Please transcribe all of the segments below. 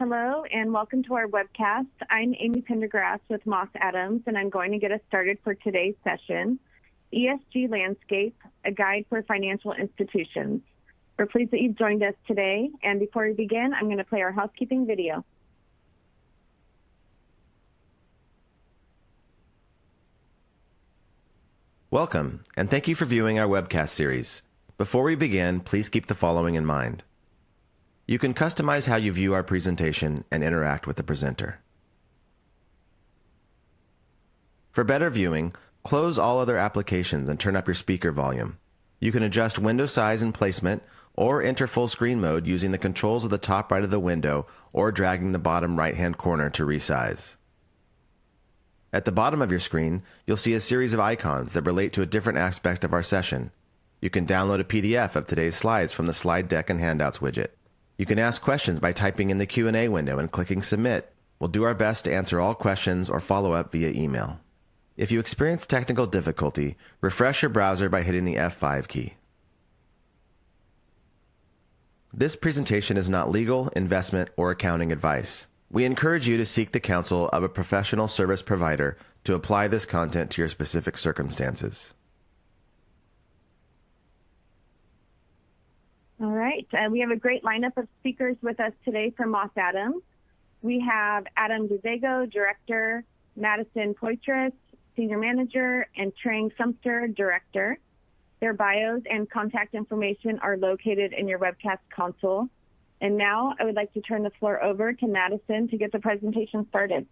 Hello, and welcome to our webcast. I'm Amy Pendergrass with Moss Adams, and I'm going to get us started for today's session, ESG Landscape, a Guide for Financial Institutions. We're pleased that you've joined us today, and before we begin, I'm going to play our housekeeping video. Welcome, and thank you for viewing our webcast series. Before we begin, please keep the following in mind. You can customize how you view our presentation and interact with the presenter. For better viewing, close all other applications and turn up your speaker volume. You can adjust window size and placement or enter full screen mode using the controls at the top right of the window or dragging the bottom right-hand corner to resize. At the bottom of your screen, you'll see a series of icons that relate to a different aspect of our session. You can download a PDF of today's slides from the Slide Deck and Handouts widget. You can ask questions by typing in the Q&A window and clicking Submit. We'll do our best to answer all questions or follow up via email. If you experience technical difficulty, refresh your browser by hitting the F5 key. This presentation is not legal, investment, or accounting advice. We encourage you to seek the counsel of a professional service provider to apply this content to your specific circumstances. All right, we have a great lineup of speakers with us today from Moss Adams. We have DeZego, Director, Madison Poitras, Senior Manager, and Trang, Sumpter, Director. Their bios and contact information are located in your webcast console. And now I would like to turn the floor over to Madison to get the presentation started.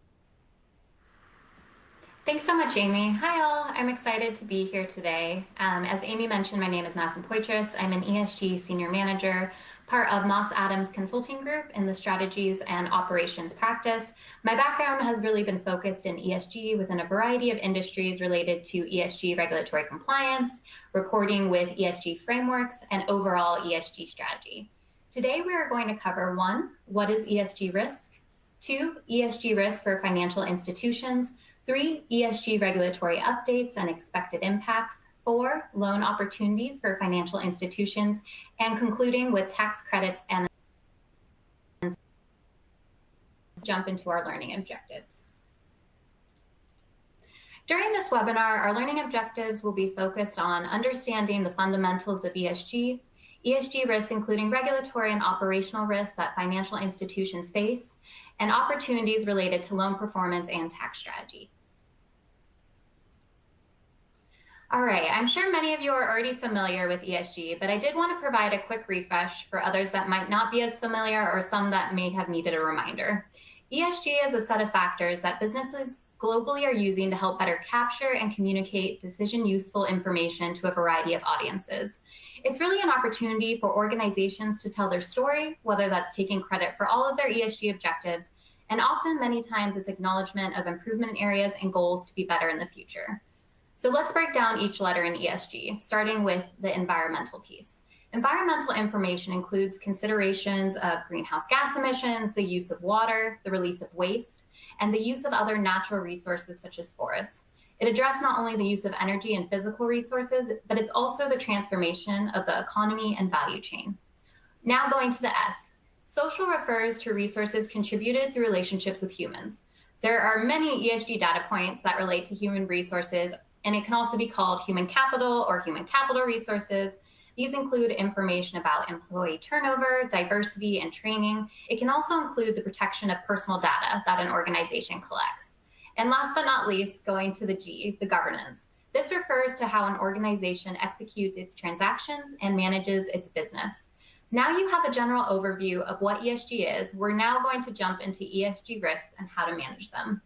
Thanks so much, Amy. Hi, all. I'm excited to be here today. As Amy mentioned, my name is Madison Poitras. I'm an ESG Senior Manager, part of Moss Adams Consulting Group in the Strategies and Operations practice. My background has really been focused in ESG within a variety of industries related to ESG regulatory compliance, reporting with ESG frameworks, and overall ESG strategy. Today, we are going to cover 1, what is ESG risk? 2, ESG risk for financial institutions. 3, ESG regulatory updates and expected impacts. 4, loan opportunities for financial institutions. And concluding with tax credits and jump into our learning objectives. During this webinar, our learning objectives will be focused on understanding the fundamentals of ESG risks, including regulatory and operational risks that financial institutions face, and opportunities related to loan performance and tax strategy. All right, I'm sure many of you are already familiar with ESG, but I did want to provide a quick refresh for others that might not be as familiar or some that may have needed a reminder. ESG is a set of factors that businesses globally are using to help better capture and communicate decision-useful information to a variety of audiences. It's really an opportunity for organizations to tell their story, whether that's taking credit for all of their ESG objectives, and often many times it's acknowledgement of improvement areas and goals to be better in the future. So let's break down each letter in ESG, starting with the environmental piece. Environmental information includes considerations of greenhouse gas emissions, the use of water, the release of waste, and the use of other natural resources such as forests. It addresses not only the use of energy and physical resources, but it's also the transformation of the economy and value chain. Now going to the S. Social refers to resources contributed through relationships with humans. There are many ESG data points that relate to human resources, and it can also be called human capital or human capital resources. These include information about employee turnover, diversity, and training. It can also include the protection of personal data that an organization collects. And last but not least, going to the G, the governance. This refers to how an organization executes its transactions and manages its business. Now you have a general overview of what ESG is. We're now going to jump into ESG risks and how to manage them.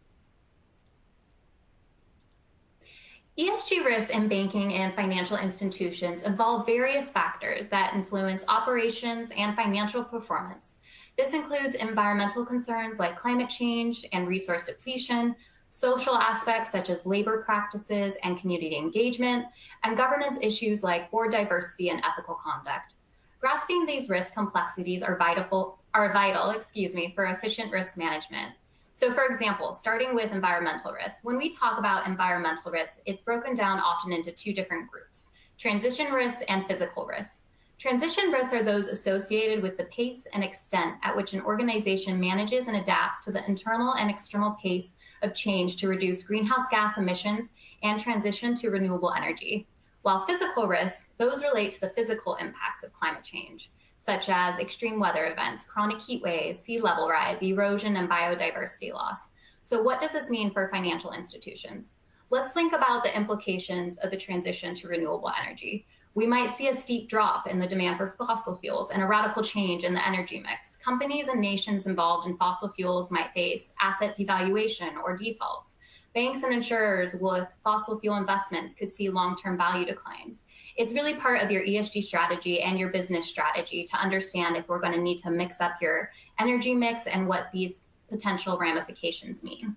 ESG risks in banking and financial institutions involve various factors that influence operations and financial performance. This includes environmental concerns like climate change and resource depletion, social aspects such as labor practices and community engagement, and governance issues like board diversity and ethical conduct. Grasping these risk complexities are vital for efficient risk management. So for example, starting with environmental risk, when we talk about environmental risk, it's broken down often into 2 different groups, transition risks and physical risks. Transition risks are those associated with the pace and extent at which an organization manages and adapts to the internal and external pace of change to reduce greenhouse gas emissions and transition to renewable energy. While physical risks, those relate to the physical impacts of climate change, such as extreme weather events, chronic heat waves, sea level rise, erosion, and biodiversity loss. So what does this mean for financial institutions? Let's think about the implications of the transition to renewable energy. We might see a steep drop in the demand for fossil fuels and a radical change in the energy mix. Companies and nations involved in fossil fuels might face asset devaluation or defaults. Banks and insurers with fossil fuel investments could see long-term value declines. It's really part of your ESG strategy and your business strategy to understand if we're going to need to mix up your energy mix and what these potential ramifications mean.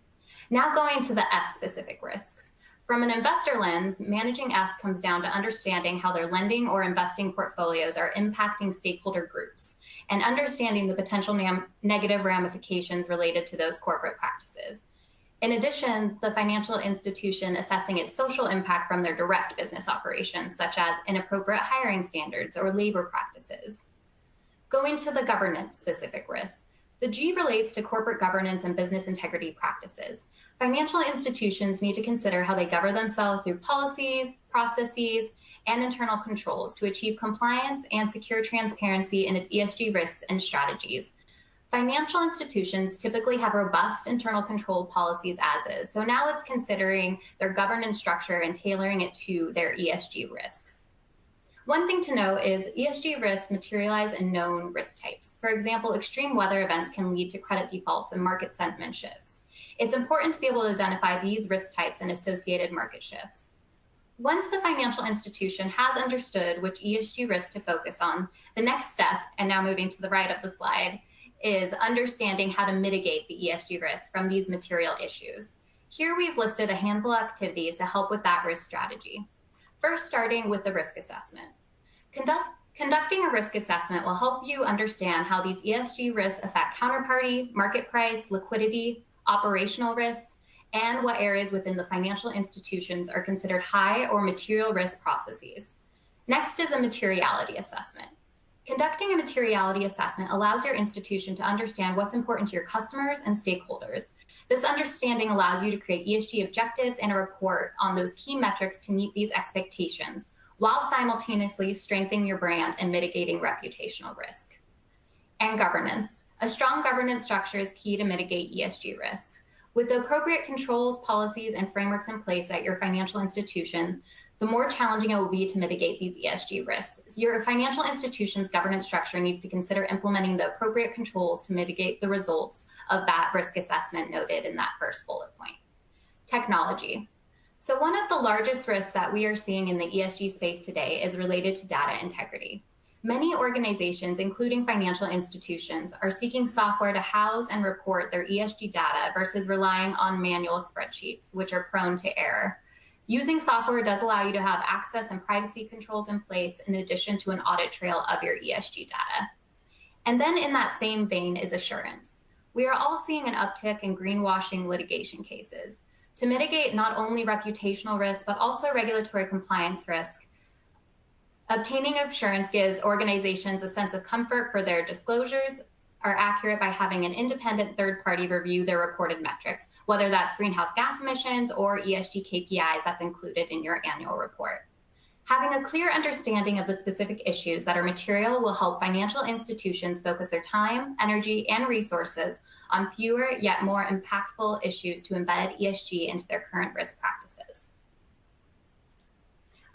Now going to the S specific risks. From an investor lens, managing S comes down to understanding how their lending or investing portfolios are impacting stakeholder groups and understanding the potential negative ramifications related to those corporate practices. In addition, the financial institution assessing its social impact from their direct business operations, such as inappropriate hiring standards or labor practices. Going to the governance-specific risks, the G relates to corporate governance and business integrity practices. Financial institutions need to consider how they govern themselves through policies, processes, and internal controls to achieve compliance and secure transparency in its ESG risks and strategies. Financial institutions typically have robust internal control policies as is, so now it's considering their governance structure and tailoring it to their ESG risks. One thing to note is ESG risks materialize in known risk types. For example, extreme weather events can lead to credit defaults and market sentiment shifts. It's important to be able to identify these risk types and associated market shifts. Once the financial institution has understood which ESG risks to focus on, the next step, and now moving to the right of the slide, is understanding how to mitigate the ESG risks from these material issues. Here we've listed a handful of activities to help with that risk strategy. First, starting with the risk assessment. Conducting a risk assessment will help you understand how these ESG risks affect counterparty, market price, liquidity, operational risks, and what areas within the financial institutions are considered high or material risk processes. Next is a materiality assessment. Conducting a materiality assessment allows your institution to understand what's important to your customers and stakeholders. This understanding allows you to create ESG objectives and a report on those key metrics to meet these expectations, while simultaneously strengthening your brand and mitigating reputational risk. And governance. A strong governance structure is key to mitigate ESG risks. With the appropriate controls, policies, and frameworks in place at your financial institution, the more challenging it will be to mitigate these ESG risks. Your financial institution's governance structure needs to consider implementing the appropriate controls to mitigate the results of that risk assessment noted in that first bullet point. Technology. So one of the largest risks that we are seeing in the ESG space today is related to data integrity. Many organizations, including financial institutions, are seeking software to house and report their ESG data versus relying on manual spreadsheets, which are prone to error. Using software does allow you to have access and privacy controls in place in addition to an audit trail of your ESG data. And then in that same vein is assurance. We are all seeing an uptick in greenwashing litigation cases. To mitigate not only reputational risk, but also regulatory compliance risk, obtaining assurance gives organizations a sense of comfort for their disclosures are accurate by having an independent third party review their reported metrics, whether that's greenhouse gas emissions or ESG KPIs that's included in your annual report. Having a clear understanding of the specific issues that are material will help financial institutions focus their time, energy, and resources on fewer yet more impactful issues to embed ESG into their current risk practices.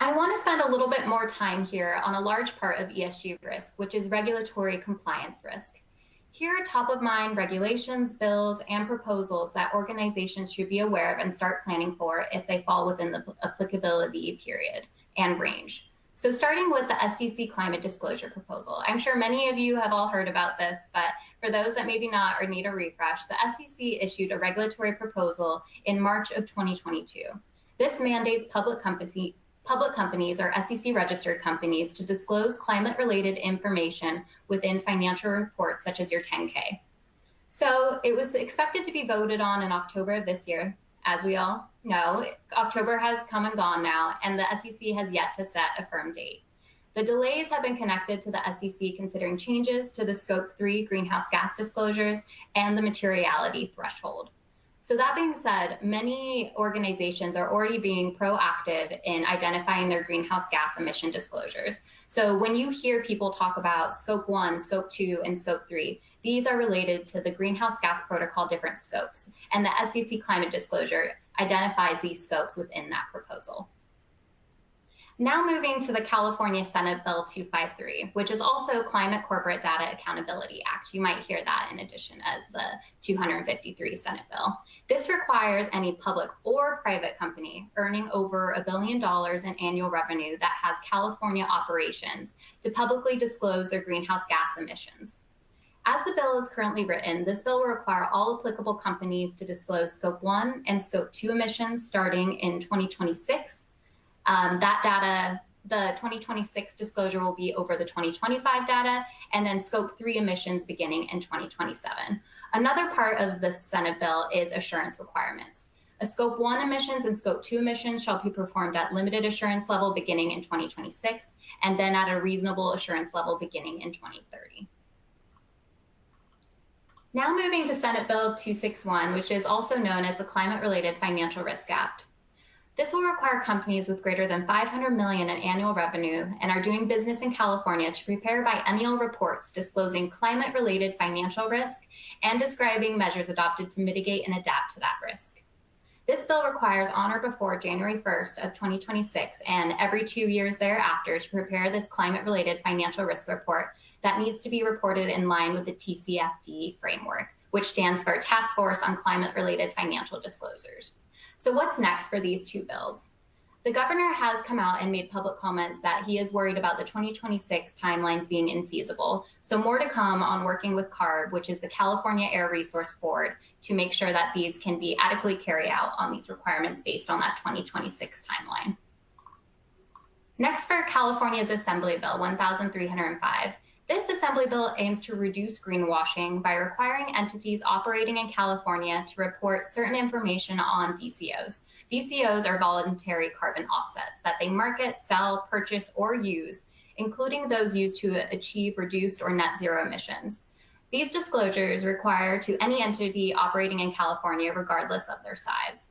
I want to spend a little bit more time here on a large part of ESG risk, which is regulatory compliance risk. Here are top of mind regulations, bills, and proposals that organizations should be aware of and start planning for if they fall within the applicability period and range. So starting with the SEC climate disclosure proposal. I'm sure many of you have all heard about this, but for those that maybe not or need a refresh, the SEC issued a regulatory proposal in March of 2022. This mandates public companies or SEC registered companies to disclose climate related information within financial reports such as your 10K. So it was expected to be voted on in October of this year. As we all know, October has come and gone now, and the SEC has yet to set a firm date. The delays have been connected to the SEC considering changes to the Scope 3 greenhouse gas disclosures and the materiality threshold. So that being said, many organizations are already being proactive in identifying their greenhouse gas emission disclosures. So when you hear people talk about Scope 1, Scope 2, and Scope 3, these are related to the Greenhouse Gas Protocol different scopes, and the SEC climate disclosure identifies these scopes within that proposal. Now moving to the California Senate Bill 253, which is also Climate Corporate Data Accountability Act. You might hear that in addition as the 253 Senate bill. This requires any public or private company earning over $1 billion in annual revenue that has California operations to publicly disclose their greenhouse gas emissions. As the bill is currently written, this bill will require all applicable companies to disclose Scope 1 and Scope 2 emissions starting in 2026. That data, the 2026 disclosure will be over the 2025 data, and then Scope 3 emissions beginning in 2027. Another part of the Senate bill is assurance requirements. A Scope 1 emissions and Scope 2 emissions shall be performed at limited assurance level beginning in 2026, and then at a reasonable assurance level beginning in 2030. Now moving to Senate Bill 261, which is also known as the Climate-Related Financial Risk Act. This will require companies with greater than $500 million in annual revenue and are doing business in California to prepare biennial reports disclosing climate-related financial risk and describing measures adopted to mitigate and adapt to that risk. This bill requires on or before January 1st of 2026 and every 2 years thereafter to prepare this climate-related financial risk report that needs to be reported in line with the TCFD framework, which stands for Task Force on Climate-Related Financial Disclosures. So what's next for these two bills? The governor has come out and made public comments that he is worried about the 2026 timelines being infeasible. So more to come on working with CARB, which is the California Air Resource Board, to make sure that these can be adequately carried out on these requirements based on that 2026 timeline. Next for California's Assembly Bill 1305. This Assembly bill aims to reduce greenwashing by requiring entities operating in California to report certain information on VCOs. VCOs are voluntary carbon offsets that they market, sell, purchase, or use, including those used to achieve reduced or net zero emissions. These disclosures require to any entity operating in California, regardless of their size.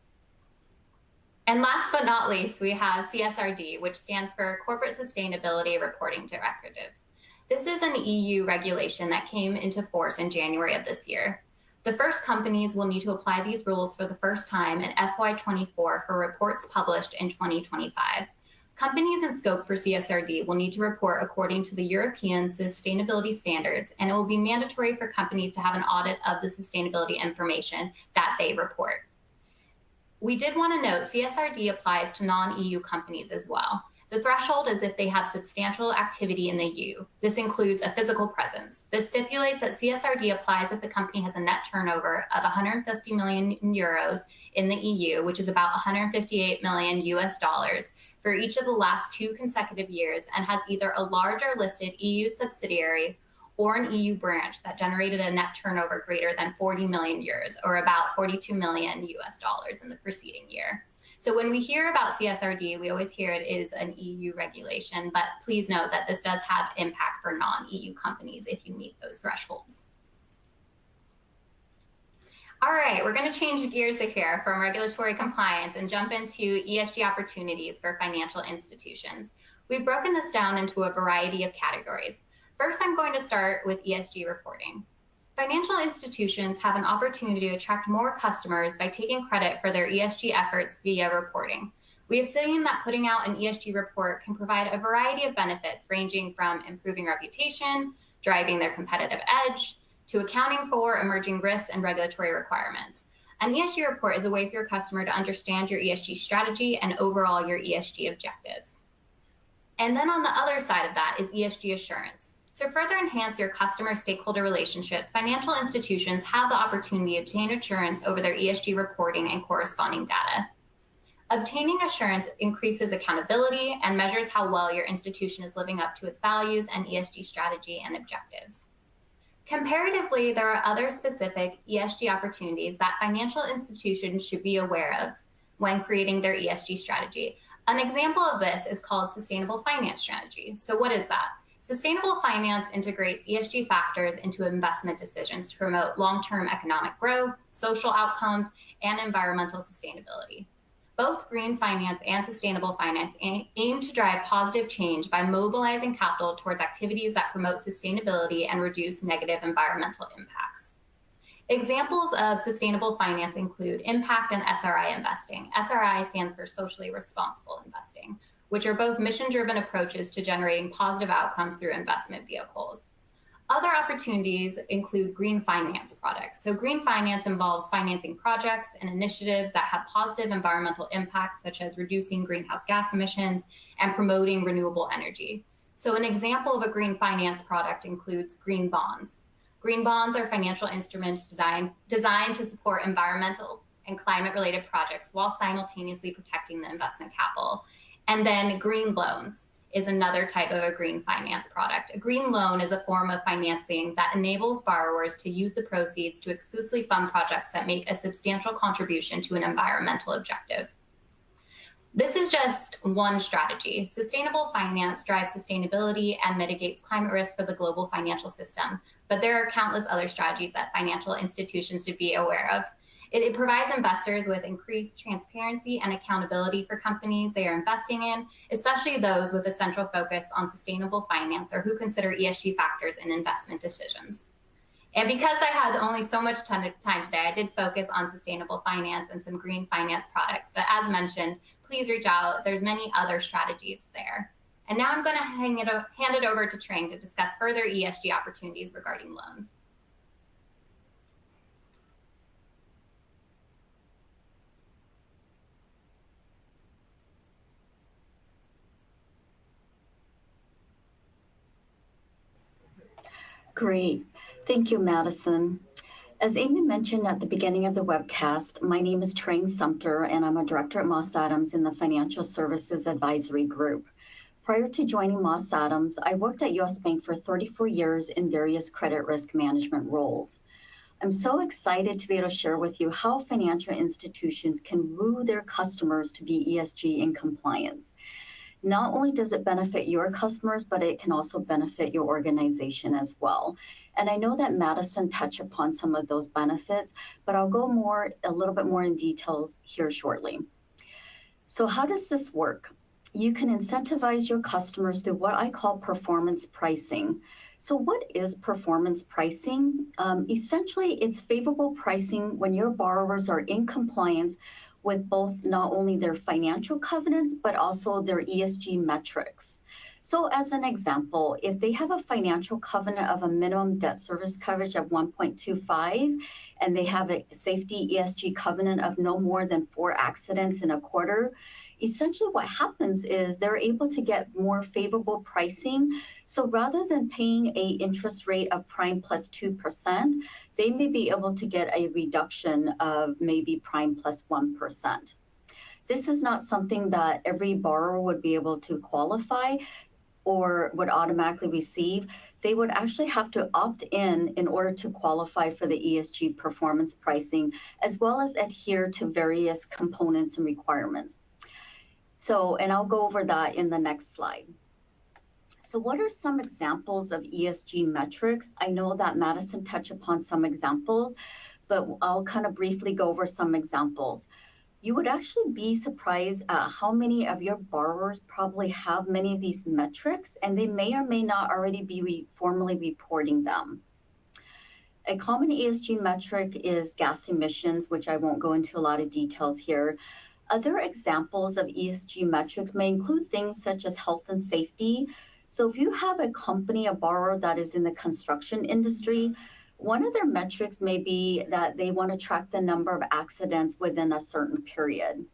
And last but not least, we have CSRD, which stands for Corporate Sustainability Reporting Directive. This is an EU regulation that came into force in January of this year. The first companies will need to apply these rules for the first time in FY24 for reports published in 2025. Companies in scope for CSRD will need to report according to the European sustainability standards, and it will be mandatory for companies to have an audit of the sustainability information that they report. We did want to note CSRD applies to non-EU companies as well. The threshold is if they have substantial activity in the EU. This includes a physical presence. This stipulates that CSRD applies if the company has a net turnover of 150 million euros in the EU, which is about 158 million US dollars for each of the last 2 consecutive years, and has either a larger listed EU subsidiary or an EU branch that generated a net turnover greater than 40 million euros, or about 42 million US dollars in the preceding year. So when we hear about CSRD, we always hear it is an EU regulation, but please note that this does have impact for non-EU companies if you meet those thresholds. All right, we're going to change gears here from regulatory compliance and jump into ESG opportunities for financial institutions. We've broken this down into a variety of categories. First, I'm going to start with ESG reporting. Financial institutions have an opportunity to attract more customers by taking credit for their ESG efforts via reporting. We have seen that putting out an ESG report can provide a variety of benefits ranging from improving reputation, driving their competitive edge, to accounting for emerging risks and regulatory requirements. An ESG report is a way for your customer to understand your ESG strategy and overall your ESG objectives. And then on the other side of that is ESG assurance. To further enhance your customer-stakeholder relationship, financial institutions have the opportunity to obtain assurance over their ESG reporting and corresponding data. Obtaining assurance increases accountability and measures how well your institution is living up to its values and ESG strategy and objectives. Comparatively, there are other specific ESG opportunities that financial institutions should be aware of when creating their ESG strategy. An example of this is called sustainable finance strategy. So what is that? Sustainable finance integrates ESG factors into investment decisions to promote long-term economic growth, social outcomes, and environmental sustainability. Both green finance and sustainable finance aim to drive positive change by mobilizing capital towards activities that promote sustainability and reduce negative environmental impacts. Examples of sustainable finance include impact and SRI investing. SRI stands for socially responsible investing, which are both mission-driven approaches to generating positive outcomes through investment vehicles. Other opportunities include green finance products. So green finance involves financing projects and initiatives that have positive environmental impacts, such as reducing greenhouse gas emissions and promoting renewable energy. So an example of a green finance product includes green bonds. Green bonds are financial instruments designed to support environmental and climate-related projects while simultaneously protecting the investment capital. And then green loans is another type of a green finance product. A green loan is a form of financing that enables borrowers to use the proceeds to exclusively fund projects that make a substantial contribution to an environmental objective. This is just one strategy. Sustainable finance drives sustainability and mitigates climate risk for the global financial system, but there are countless other strategies that financial institutions should be aware of. It provides investors with increased transparency and accountability for companies they are investing in, especially those with a central focus on sustainable finance or who consider ESG factors in investment decisions. And because I had only so much time today, I did focus on sustainable finance and some green finance products. But as mentioned, please reach out. There's many other strategies there. And now I'm going to hand it over to Trang to discuss further ESG opportunities regarding loans. Great. Thank you, Madison. As Amy mentioned at the beginning of the webcast, my name is Trang Sumpter, and I'm a director at Moss Adams in the Financial Services Advisory Group. Prior to joining Moss Adams, I worked at U.S. Bank for 34 years in various credit risk management roles. I'm so excited to be able to share with you how financial institutions can woo their customers to be ESG in compliance. Not only does it benefit your customers, but it can also benefit your organization as well. And I know that Madison touched upon some of those benefits, but I'll go a little bit more in details here shortly. So how does this work? You can incentivize your customers through what I call performance pricing. So what is performance pricing? Essentially, it's favorable pricing when your borrowers are in compliance with both not only their financial covenants, but also their ESG metrics. So as an example, if they have a financial covenant of a minimum debt service coverage of 1.25, and they have a safety ESG covenant of no more than 4 accidents in a quarter, essentially what happens is they're able to get more favorable pricing. So rather than paying an interest rate of prime plus 2%, they may be able to get a reduction of maybe prime plus 1%. This is not something that every borrower would be able to qualify or would automatically receive. They would actually have to opt in order to qualify for the ESG performance pricing, as well as adhere to various components and requirements. So, and I'll go over that in the next slide. So what are some examples of ESG metrics? I know that Madison touched upon some examples, but I'll kind of briefly go over some examples. You would actually be surprised at how many of your borrowers probably have many of these metrics, and they may or may not already be formally reporting them. A common ESG metric is gas emissions, which I won't go into a lot of details here. Other examples of ESG metrics may include things such as health and safety. So if you have a company, a borrower that is in the construction industry, one of their metrics may be that they want to track the number of accidents within a certain period.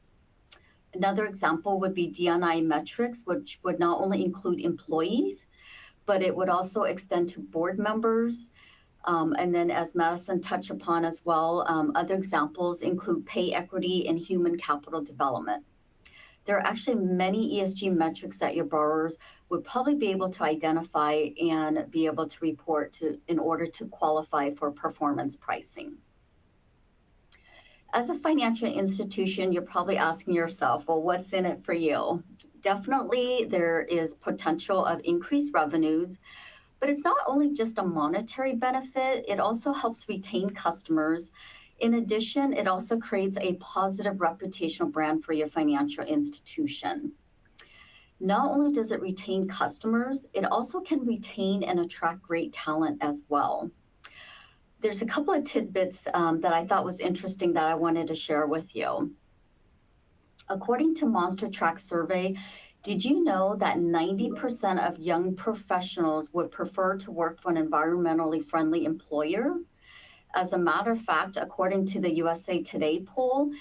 Another example would be D&I metrics, which would not only include employees, but it would also extend to board members. And then as Madison touched upon as well, other examples include pay equity and human capital development. There are actually many ESG metrics that your borrowers would probably be able to identify and be able to report to in order to qualify for performance pricing. As a financial institution, you're probably asking yourself, well, what's in it for you? Definitely, there is potential of increased revenues, but it's not only just a monetary benefit, it also helps retain customers. In addition, it also creates a positive reputational brand for your financial institution. Not only does it retain customers, it also can retain and attract great talent as well. There's a couple of tidbits that I thought was interesting that I wanted to share with you. According to Monster Track survey, did you know that 90% of young professionals would prefer to work for an environmentally friendly employer? As a matter of fact, according to the USA Today poll,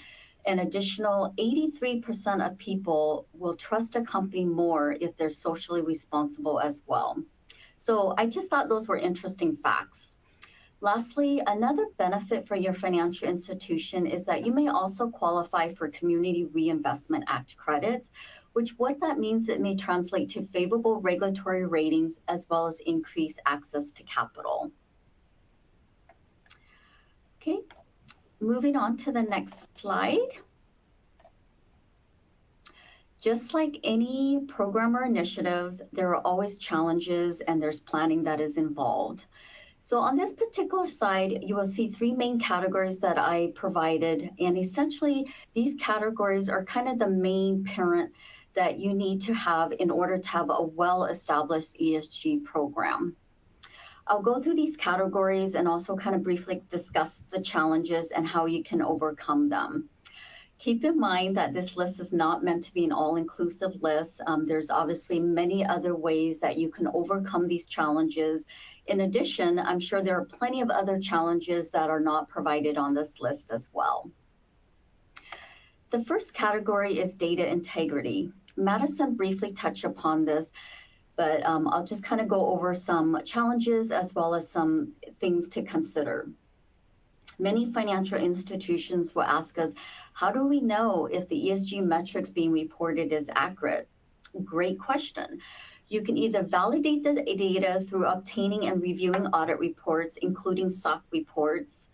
an additional 83% of people will trust a company more if they're socially responsible as well. So I just thought those were interesting facts. Lastly, another benefit for your financial institution is that you may also qualify for Community Reinvestment Act credits, which what that means, it may translate to favorable regulatory ratings as well as increased access to capital. Okay, moving on to the next slide. Just like any program or initiative, there are always challenges and there's planning that is involved. So on this particular side, you will see three main categories that I provided. And essentially, these categories are kind of the main parent that you need to have in order to have a well-established ESG program. I'll go through these categories and also kind of briefly discuss the challenges and how you can overcome them. Keep in mind that this list is not meant to be an all-inclusive list. There's obviously many other ways that you can overcome these challenges. In addition, I'm sure there are plenty of other challenges that are not provided on this list as well. The first category is data integrity. Madison briefly touched upon this, but I'll just kind of go over some challenges as well as some things to consider. Many financial institutions will ask us, how do we know if the ESG metrics being reported is accurate? Great question. You can either validate the data through obtaining and reviewing audit reports, including SOC reports.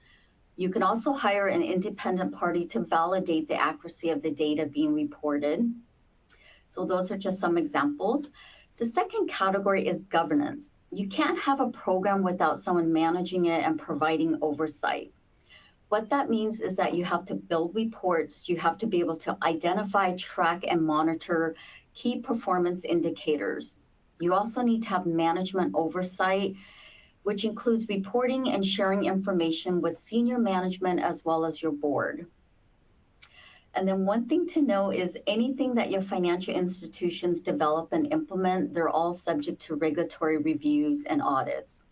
You can also hire an independent party to validate the accuracy of the data being reported. So those are just some examples. The second category is governance. You can't have a program without someone managing it and providing oversight. What that means is that you have to build reports, you have to be able to identify, track, and monitor key performance indicators. You also need to have management oversight, which includes reporting and sharing information with senior management as well as your board. And then one thing to know is anything that your financial institutions develop and implement, they're all subject to regulatory reviews and audits.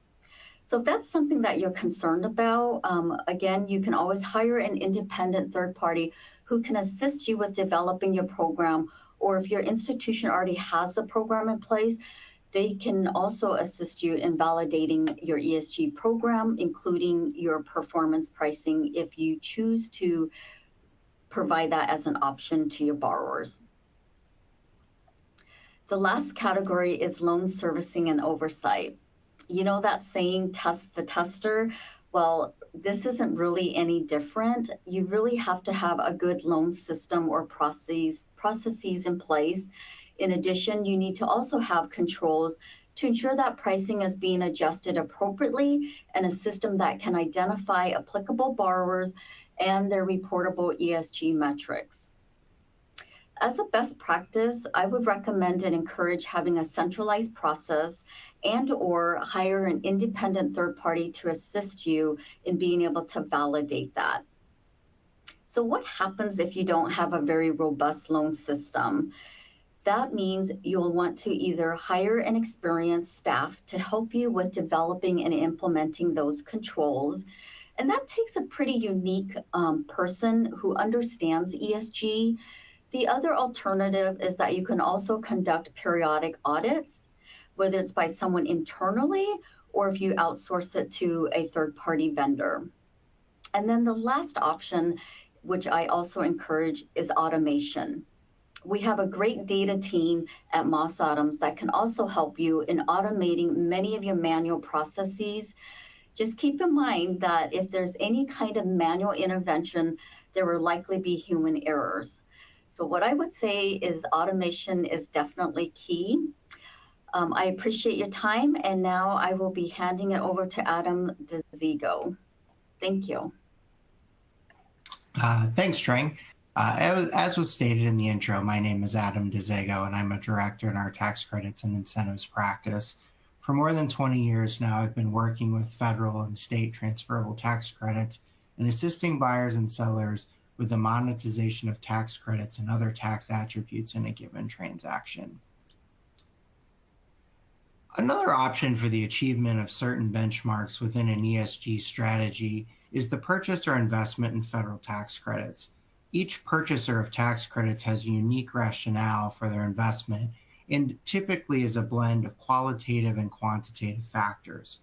So if that's something that you're concerned about, again, you can always hire an independent third party who can assist you with developing your program, or if your institution already has a program in place, they can also assist you in validating your ESG program, including your performance pricing if you choose to provide that as an option to your borrowers. The last category is loan servicing and oversight. You know that saying, test the tester? Well, this isn't really any different. You really have to have a good loan system or processes in place. In addition, you need to also have controls to ensure that pricing is being adjusted appropriately and a system that can identify applicable borrowers and their reportable ESG metrics. As a best practice, I would recommend and encourage having a centralized process and/or hire an independent third party to assist you in being able to validate that. So what happens if you don't have a very robust loan system? That means you'll want to either hire an experienced staff to help you with developing and implementing those controls. And that takes a pretty unique person who understands ESG. The other alternative is that you can also conduct periodic audits, whether it's by someone internally or if you outsource it to a third-party vendor. And then the last option, which I also encourage, is automation. We have a great data team at Moss Adams that can also help you in automating many of your manual processes. Just keep in mind that if there's any kind of manual intervention, there will likely be human errors. So what I would say is automation is definitely key. I appreciate your time, and now I will be handing it over to Adam DeZego. Thank you. Thanks, Trang. As was stated in the intro, my name is Adam DeZego, and I'm a director in our tax credits and incentives practice. For more than 20 years now, I've been working with federal and state transferable tax credits and assisting buyers and sellers with the monetization of tax credits and other tax attributes in a given transaction. Another option for the achievement of certain benchmarks within an ESG strategy is the purchase or investment in federal tax credits. Each purchaser of tax credits has a unique rationale for their investment and typically is a blend of qualitative and quantitative factors.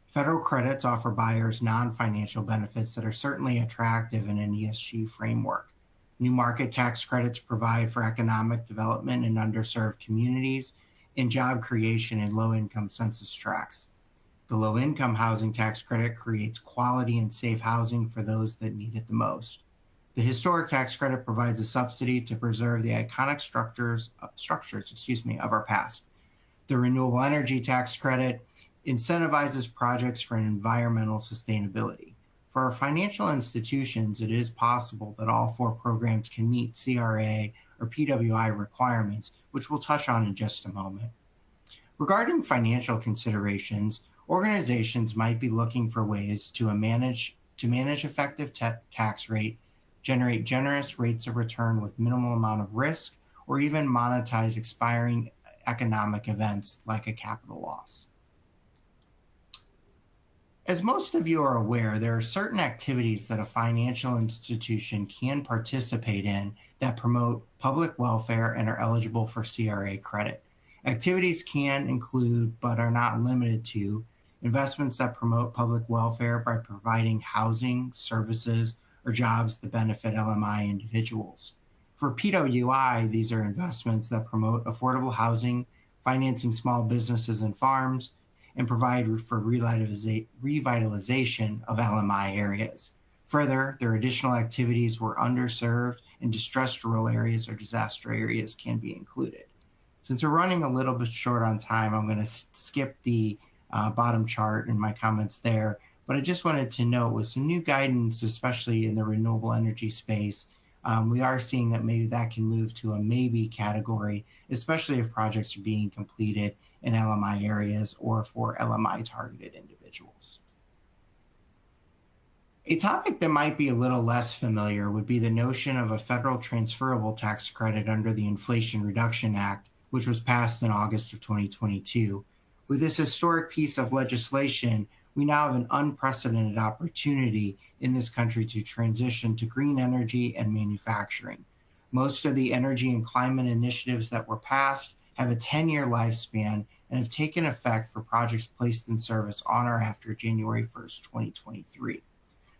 Federal credits offer buyers non-financial benefits that are certainly attractive in an ESG framework. New market tax credits provide for economic development in underserved communities and job creation in low-income census tracts. The low-income housing tax credit creates quality and safe housing for those that need it the most. The historic tax credit provides a subsidy to preserve the iconic structures of our past. The renewable energy tax credit incentivizes projects for environmental sustainability. For our financial institutions, it is possible that all four programs can meet CRA or PWI requirements, which we'll touch on in just a moment. Regarding financial considerations, organizations might be looking for ways to manage effective tax rate, generate generous rates of return with minimal amount of risk, or even monetize expiring economic events like a capital loss. As most of you are aware, there are certain activities that a financial institution can participate in that promote public welfare and are eligible for CRA credit. Activities can include, but are not limited to, investments that promote public welfare by providing housing, services, or jobs that benefit LMI individuals. For PWI, these are investments that promote affordable housing, financing small businesses and farms, and provide for revitalization of LMI areas. Further, there are additional activities where underserved and distressed rural areas or disaster areas can be included. Since we're running a little bit short on time, I'm going to skip the bottom chart in my comments there, but I just wanted to note with some new guidance, especially in the renewable energy space, we are seeing that maybe that can move to a maybe category, especially if projects are being completed in LMI areas or for LMI targeted individuals. A topic that might be a little less familiar would be the notion of a federal transferable tax credit under the Inflation Reduction Act, which was passed in August of 2022. With this historic piece of legislation, we now have an unprecedented opportunity in this country to transition to green energy and manufacturing. Most of the energy and climate initiatives that were passed have a 10-year lifespan and have taken effect for projects placed in service on or after January 1st, 2023.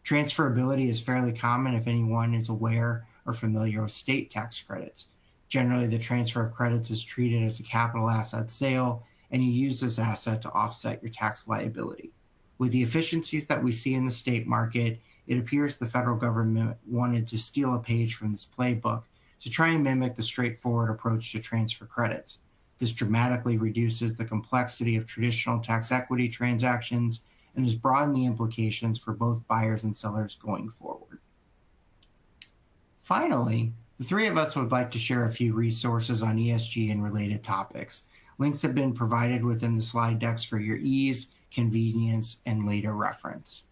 Transferability is fairly common if anyone is aware or familiar with state tax credits. Generally, the transfer of credits is treated as a capital asset sale, and you use this asset to offset your tax liability. With the efficiencies that we see in the state market, it appears the federal government wanted to steal a page from this playbook to try and mimic the straightforward approach to transfer credits. This dramatically reduces the complexity of traditional tax equity transactions and has broadened the implications for both buyers and sellers going forward. Finally, the three of us would like to share a few resources on ESG and related topics. Links have been provided within the slide decks for your ease, convenience, and later reference.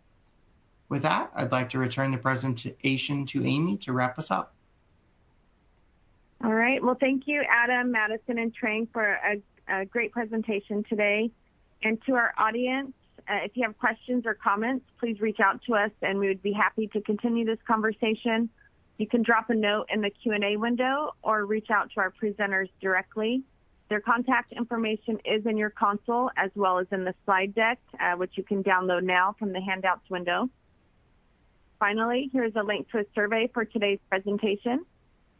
With that, I'd like to return the presentation to Amy to wrap us up. All right. Well, thank you, Adam, Madison, and Trang for a great presentation today. And to our audience, if you have questions or comments, please reach out to us and we would be happy to continue this conversation. You can drop a note in the Q&A window or reach out to our presenters directly. Their contact information is in your console as well as in the slide deck, which you can download now from the handouts window. Finally, here's a link to a survey for today's presentation.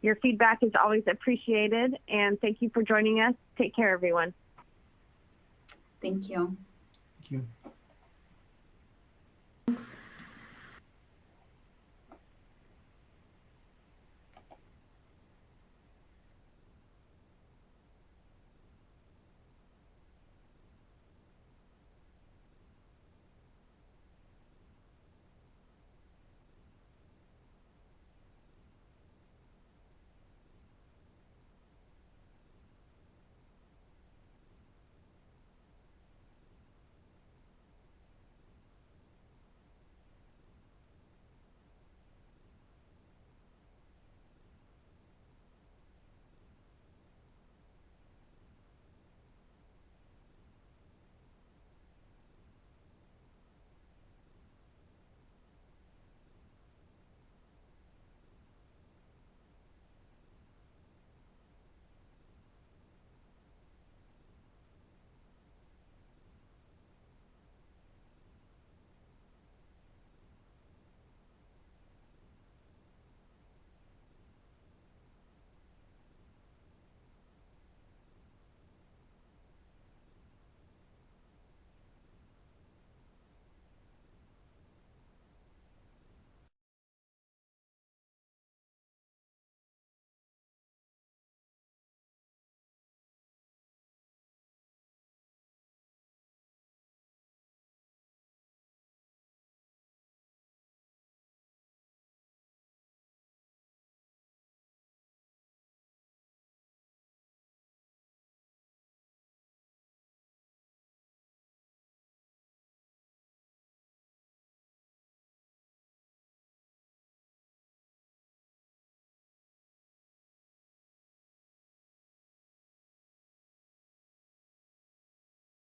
Your feedback is always appreciated, and thank you for joining us. Take care, everyone. Thank you. Thank you.